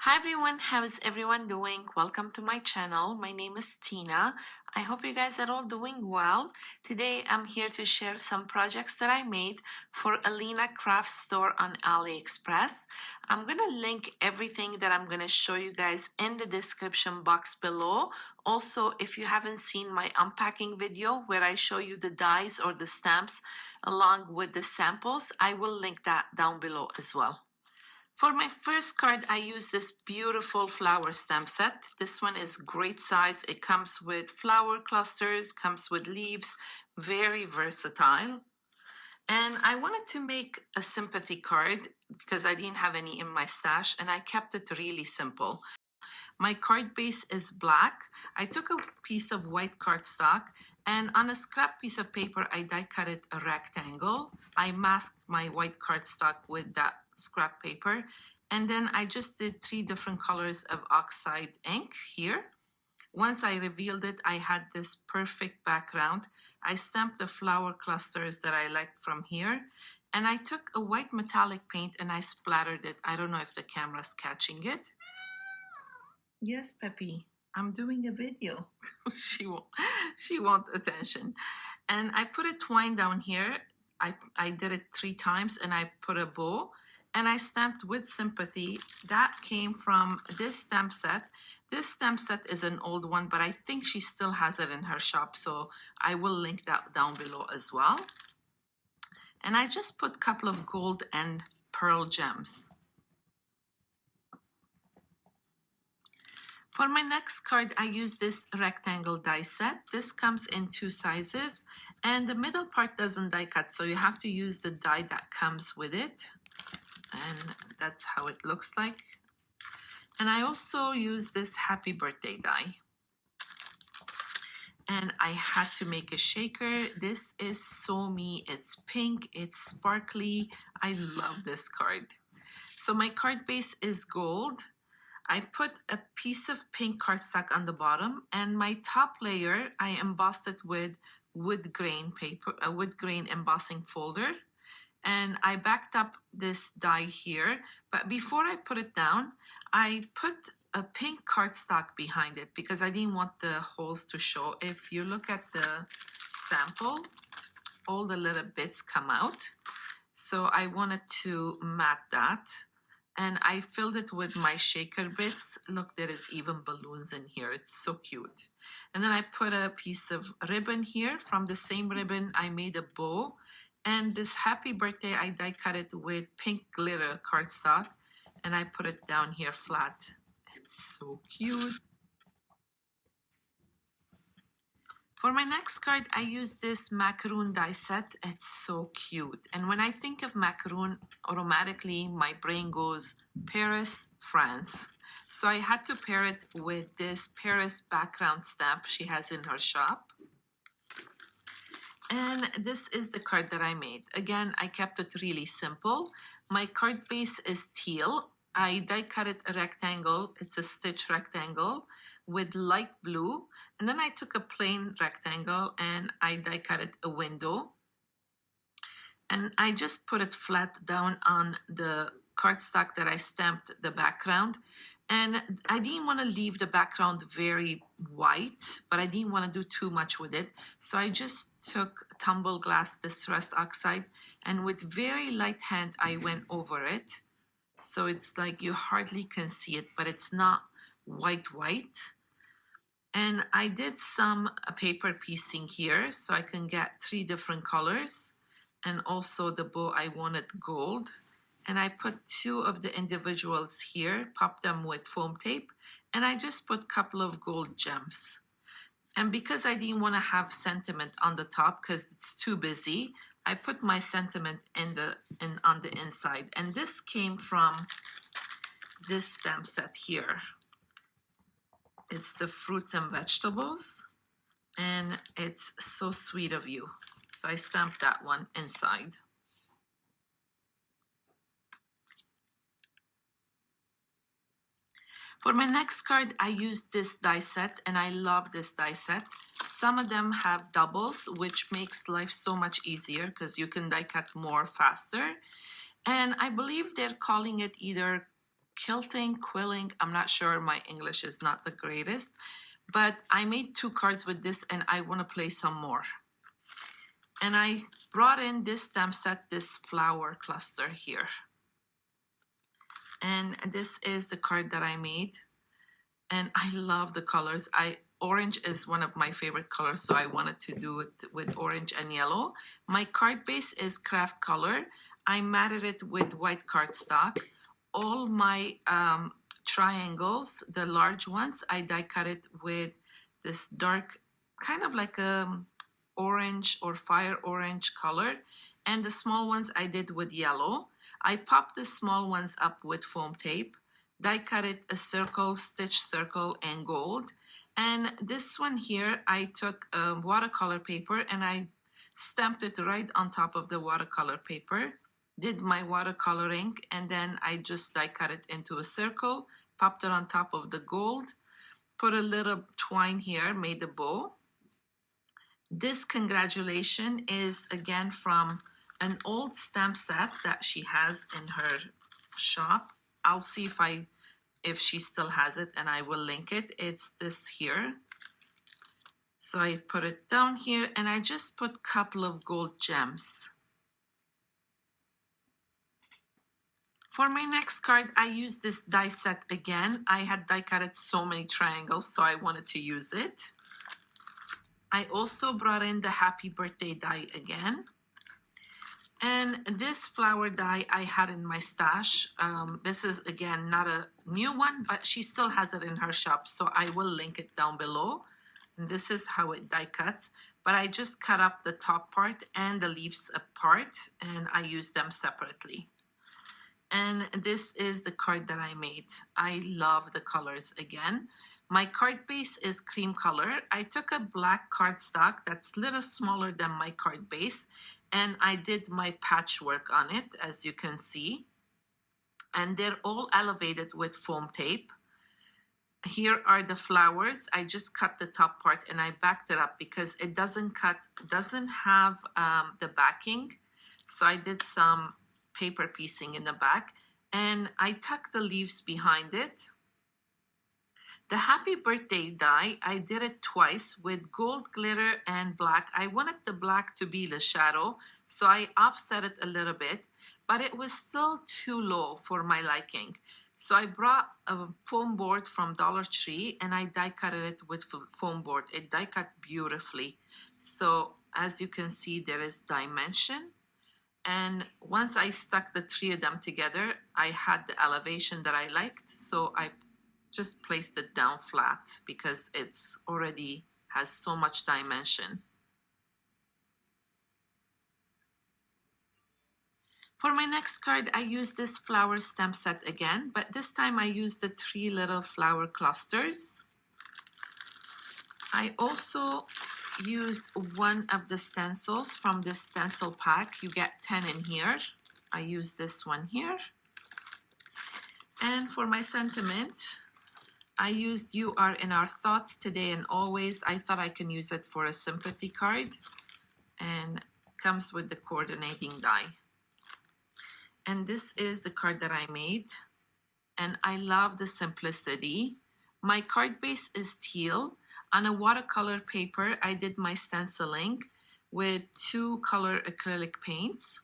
Hi everyone, how's everyone doing? Welcome to my channel. My name is Tina. I hope you guys are all doing well. Today I'm here to share some projects that I made for AlinaCraft store on AliExpress. I'm gonna link everything that I'm gonna show you guys in the description box below. Also, if you haven't seen my unpacking video where I show you the dies or the stamps along with the samples, I will link that down below as well. For my first card, I use this beautiful flower stamp set. This one is great size. It comes with flower clusters, comes with leaves, very versatile. And I wanted to make a sympathy card because I didn't have any in my stash and I kept it really simple. My card base is black. I took a piece of white cardstock and on a scrap piece of paper, I die cut it a rectangle. I masked my white cardstock with that scrap paper. And then I just did 3 different colors of Oxide ink here. Once I revealed it, I had this perfect background. I stamped the flower clusters that I liked from here. And I took a white metallic paint and I splattered it. I don't know if the camera's catching it. Yes, Peppy, I'm doing a video. she wants attention. And I put a twine down here. I did it 3 times and I put a bow and I stamped with sympathy. That came from this stamp set. This stamp set is an old one, but I think she still has it in her shop. So I will link that down below as well. And I just put a couple of gold and pearl gems. For my next card, I use this rectangle die set. This comes in 2 sizes and the middle part doesn't die cut, so you have to use the die that comes with it. And that's how it looks like. And I also use this happy birthday die. And I had to make a shaker. This is so me. It's pink, it's sparkly. I love this card. So my card base is gold. I put a piece of pink cardstock on the bottom and my top layer, I embossed it with wood grain paper, a wood grain embossing folder. And I backed up this die here. But before I put it down, I put a pink cardstock behind it because I didn't want the holes to show. If you look at the sample, all the little bits come out. So I wanted to matte that. And I filled it with my shaker bits. Look, there is even balloons in here. It's so cute. And then I put a piece of ribbon here. From the same ribbon, I made a bow. And this happy birthday, I die cut it with pink glitter cardstock. And I put it down here flat. It's so cute. For my next card, I use this Macaroon Die Set. It's so cute. And when I think of macaroon, automatically my brain goes Paris, France. So I had to pair it with this Paris background stamp she has in her shop. And this is the card that I made. Again, I kept it really simple. My card base is teal. I die cut it a rectangle. It's a stitch rectangle with light blue. And then I took a plain rectangle and I die cut it a window. And I just put it flat down on the cardstock that I stamped the background. And I didn't want to leave the background very white, but I didn't want to do too much with it. So I just took Tumble glass distressed oxide and with very light hand, I went over it. So it's like you hardly can see it, but it's not white. And I did some paper piecing here so I can get 3 different colors. And also the bow, I wanted gold. And I put 2 of the individuals here, popped them with foam tape. And I just put a couple of gold gems. And because I didn't want to have sentiment on the top because it's too busy, I put my sentiment on the inside. And this came from this stamp set here. It's the fruits and vegetables, and it's so sweet of you. So I stamped that one inside. For my next card, I used this die set, and I love this die set. Some of them have doubles, which makes life so much easier because you can die cut more faster. And I believe they're calling it either quilting, quilling. I'm not sure, my English is not the greatest, but I made 2 cards with this and I want to play some more. And I brought in this stamp set, this flower cluster here. And this is the card that I made. And I love the colors. Orange is one of my favorite colors, so I wanted to do it with orange and yellow. My card base is craft color. I matted it with white cardstock. All my triangles, the large ones, I die cut it with this dark, kind of like a orange or fire orange color. And the small ones I did with yellow. I popped the small ones up with foam tape. Die cut it a circle, stitch circle, and gold. And this one here, I took a watercolor paper and I stamped it right on top of the watercolor paper, did my watercoloring, and then I just die cut it into a circle, popped it on top of the gold, put a little twine here, made a bow. This congratulation is again from an old stamp set that she has in her shop. I'll see if she still has it, and I will link it. It's this here. So I put it down here and I just put a couple of gold gems. For my next card, I used this die set again. I had die cutted so many triangles, so I wanted to use it. I also brought in the happy birthday die again. And this flower die I had in my stash. This is, again, not a new one, but she still has it in her shop, so I will link it down below. And this is how it die cuts. But I just cut up the top part and the leaves apart, and I use them separately. And this is the card that I made. I love the colors again. My card base is cream color. I took a black cardstock that's a little smaller than my card base, and I did my patchwork on it, as you can see. And they're all elevated with foam tape. Here are the flowers. I just cut the top part and I backed it up because it doesn't have the backing. So I did some paper piecing in the back and I tucked the leaves behind it. The happy birthday die, I did it twice with gold glitter and black. I wanted the black to be the shadow, so I offset it a little bit, but it was still too low for my liking. So I brought a foam board from Dollar Tree and I die cut it with foam board. It die cut beautifully. So as you can see, there is dimension. And once I stuck the 3 of them together, I had the elevation that I liked, so I just placed it down flat because it's already has so much dimension. For my next card, I used this flower stamp set again, but this time I used the 3 little flower clusters. I also used one of the stencils from this stencil pack. You get 10 in here. I used this one here. And for my sentiment, I used "You Are in Our Thoughts Today and Always." I thought I can use it for a sympathy card, and comes with the coordinating die. And this is the card that I made, and I love the simplicity. My card base is teal. On a watercolor paper, I did my stenciling with 2 color acrylic paints.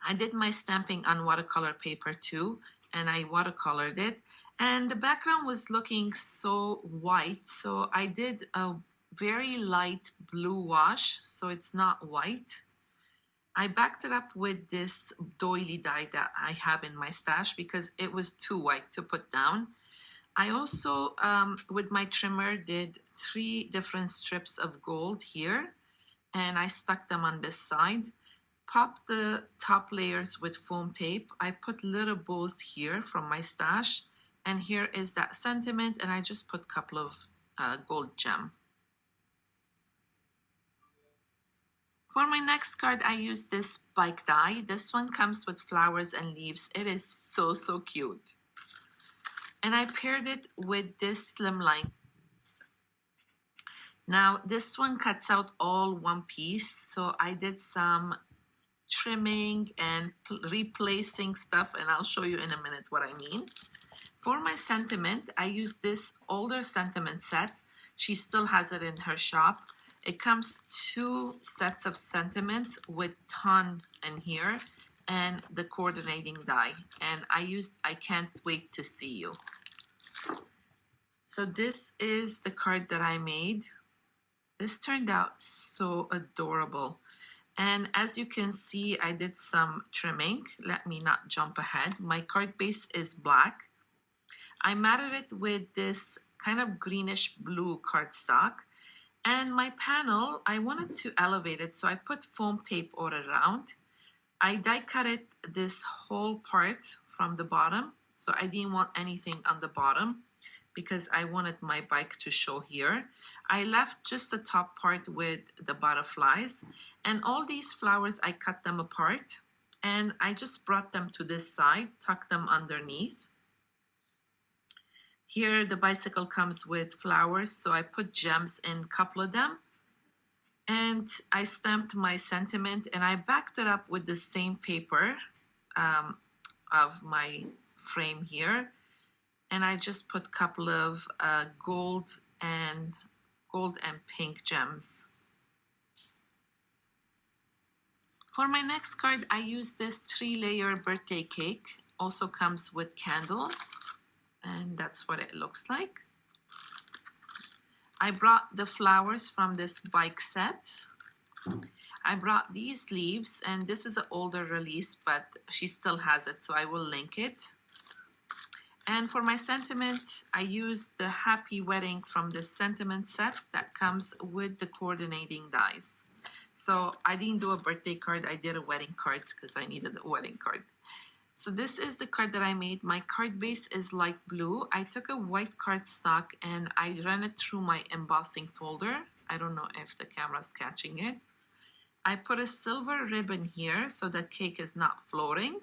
I did my stamping on watercolor paper too, and I watercolored it. And the background was looking so white, so I did a very light blue wash, so it's not white. I backed it up with this doily die that I have in my stash because it was too white to put down. I also, with my trimmer, did 3 different strips of gold here, and I stuck them on this side. Popped the top layers with foam tape. I put little bows here from my stash. And here is that sentiment, and I just put a couple of gold gem. For my next card, I used this bike die. This one comes with flowers and leaves. It is so, so cute. And I paired it with this slimline. Now, this one cuts out all one piece, so I did some trimming and replacing stuff, and I'll show you in a minute what I mean. For my sentiment, I use this older sentiment set. She still has it in her shop. It comes 2 sets of sentiments with ton in here and the coordinating die. And I can't wait to see you. So this is the card that I made. This turned out so adorable. And as you can see, I did some trimming. Let me not jump ahead. My card base is black. I matted it with this kind of greenish blue cardstock. And my panel, I wanted to elevate it, so I put foam tape all around. I die cut it this whole part from the bottom, so I didn't want anything on the bottom because I wanted my bike to show here. I left just the top part with the butterflies, and all these flowers, I cut them apart, and I just brought them to this side, tucked them underneath. Here the bicycle comes with flowers, so I put gems in a couple of them. And I stamped my sentiment, and I backed it up with the same paper of my frame here. And I just put a couple of gold and pink gems. For my next card, I used this 3-layer birthday cake. Also comes with candles. And that's what it looks like. I brought the flowers from this bike set. I brought these leaves, and this is an older release, but she still has it, so I will link it. And for my sentiment, I used the Happy Wedding from the sentiment set that comes with the coordinating dies. So I didn't do a birthday card, I did a wedding card because I needed a wedding card. So this is the card that I made. My card base is light blue. I took a white cardstock and I ran it through my embossing folder. I don't know if the camera's catching it. I put a silver ribbon here so the cake is not floating.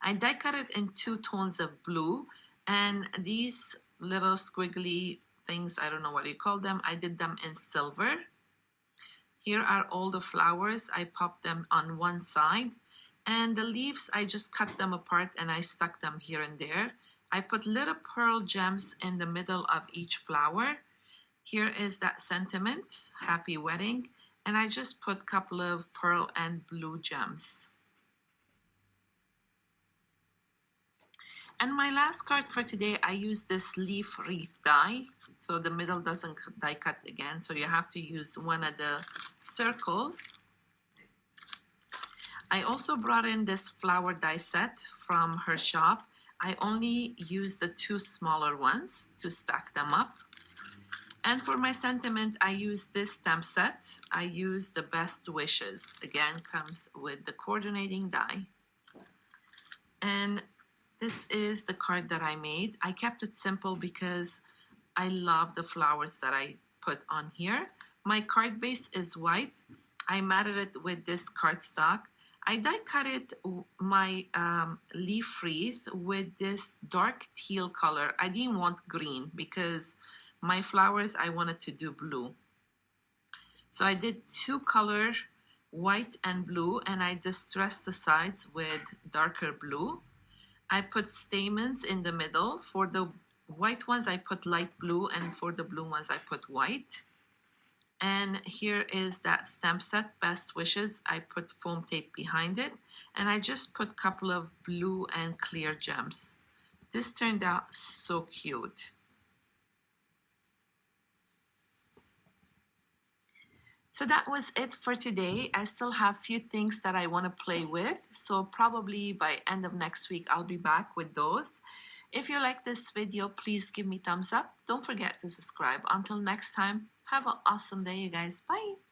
I die cut it in 2 tones of blue, and these little squiggly things, I don't know what you call them, I did them in silver. Here are all the flowers. I popped them on one side. And the leaves, I just cut them apart and I stuck them here and there. I put little pearl gems in the middle of each flower. Here is that sentiment, Happy Wedding. And I just put a couple of pearl and blue gems. And my last card for today, I used this leaf wreath die. So the middle doesn't die cut again. So you have to use one of the circles. I also brought in this flower die set from her shop. I only used the 2 smaller ones to stack them up. And for my sentiment, I used this stamp set. I used the Best Wishes. Again, comes with the coordinating die. And this is the card that I made. I kept it simple because I love the flowers that I put on here. My card base is white. I matted it with this cardstock. I die cut it, my leaf wreath, with this dark teal color. I didn't want green because my flowers, I wanted to do blue. So I did 2 colors, white and blue, and I distressed the sides with darker blue. I put stamens in the middle. For the white ones, I put light blue, and for the blue ones, I put white. And here is that stamp set, Best Wishes. I put foam tape behind it, and I just put a couple of blue and clear gems. This turned out so cute. So that was it for today. I still have a few things that I want to play with, so probably by end of next week, I'll be back with those. If you like this video, please give me thumbs up. Don't forget to subscribe. Until next time, have an awesome day, you guys. Bye.